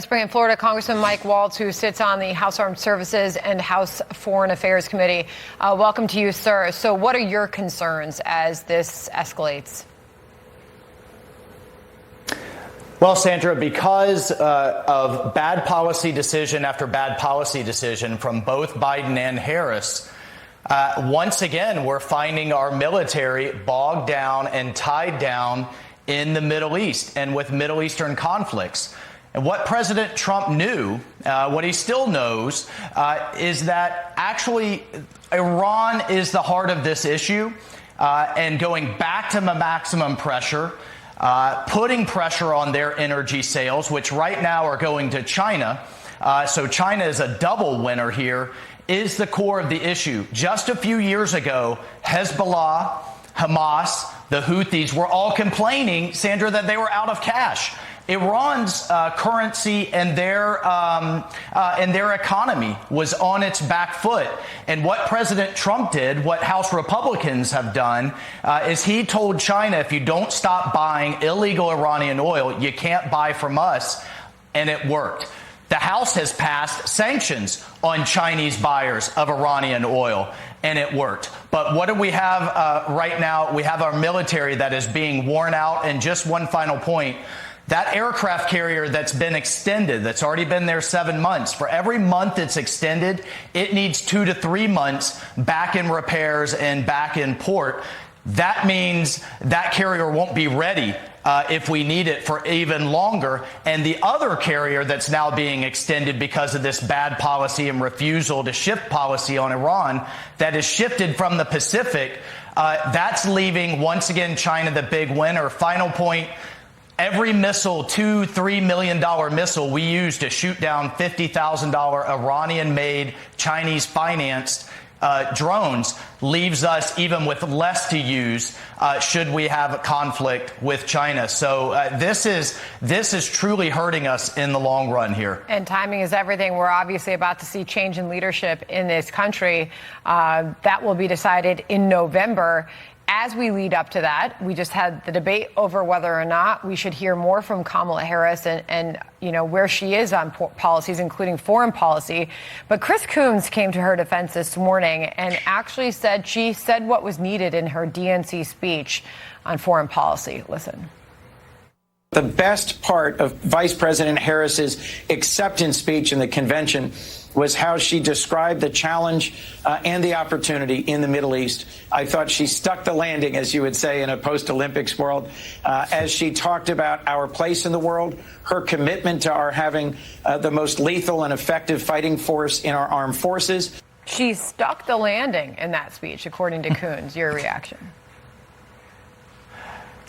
Let's bring in Florida Congressman Mike Waltz, who sits on the House Armed Services and House Foreign Affairs Committee. Welcome to you, sir. So what are your concerns as this escalates? Well, Sandra, because of bad policy decision after bad policy decision from both Biden and Harris, once again, we're finding our military bogged down and tied down in the Middle East and with Middle Eastern conflicts. And what President Trump knew, what he still knows, is that actually Iran is the heart of this issue, and going back to maximum pressure, putting pressure on their energy sales, which right now are going to China. So China is a double winner here, is the core of the issue. Just a few years ago, Hezbollah, Hamas, the Houthis were all complaining, Sandra, that they were out of cash. Iran's currency and their economy was on its back foot. And what President Trump did, what House Republicans have done, is he told China, if you don't stop buying illegal Iranian oil, you can't buy from us. And it worked. The House has passed sanctions on Chinese buyers of Iranian oil, and it worked. But what do we have right now? We have our military that is being worn out. And just one final point. That aircraft carrier that's been extended, that's already been there 7 months, for every month it's extended, it needs 2 to 3 months back in repairs and back in port. That means that carrier won't be ready if we need it for even longer. And the other carrier that's now being extended because of this bad policy and refusal to shift policy on Iran that is shifted from the Pacific, that's leaving, once again, China the big winner. Final point. Every missile, $2-3 million missile we use to shoot down $50,000 Iranian-made, Chinese-financed drones leaves us even with less to use should we have a conflict with China. So this is truly hurting us in the long run here. And timing is everything. We're obviously about to see change in leadership in this country. That will be decided in November. As we lead up to that, we just had the debate over whether or not we should hear more from Kamala Harris and you know, where she is on policies, including foreign policy. But Chris Coons came to her defense this morning and actually said she said what was needed in her DNC speech on foreign policy. Listen. The best part of Vice President Harris's acceptance speech in the convention was how she described the challenge and the opportunity in the Middle East. I thought she stuck the landing, as you would say, in a post-Olympics world, as she talked about our place in the world, her commitment to our having the most lethal and effective fighting force in our armed forces. She stuck the landing in that speech, according to Coons. Your reaction?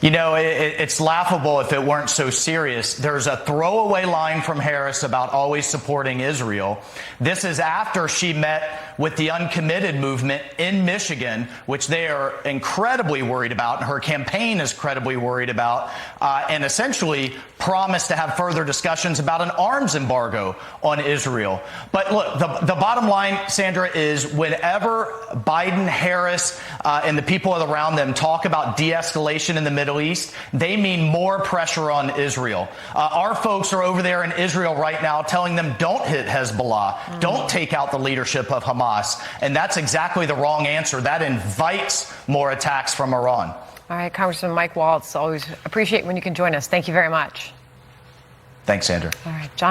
You know, it's laughable if it weren't so serious. There's a throwaway line from Harris about always supporting Israel. This is after she met with the uncommitted movement in Michigan, which they are incredibly worried about, and her campaign is incredibly worried about, and essentially promised to have further discussions about an arms embargo on Israel. But look, the bottom line, Sandra, is whenever Biden, Harris, and the people around them talk about de-escalation in the Middle East, they mean more pressure on Israel. Our folks are over there in Israel right now telling them don't hit Hezbollah, don't take out the leadership of Hamas. And that's exactly the wrong answer. That invites more attacks from Iran. All right, Congressman Mike Waltz, always appreciate when you can join us. Thank you very much. Thanks, Sandra. All right, John.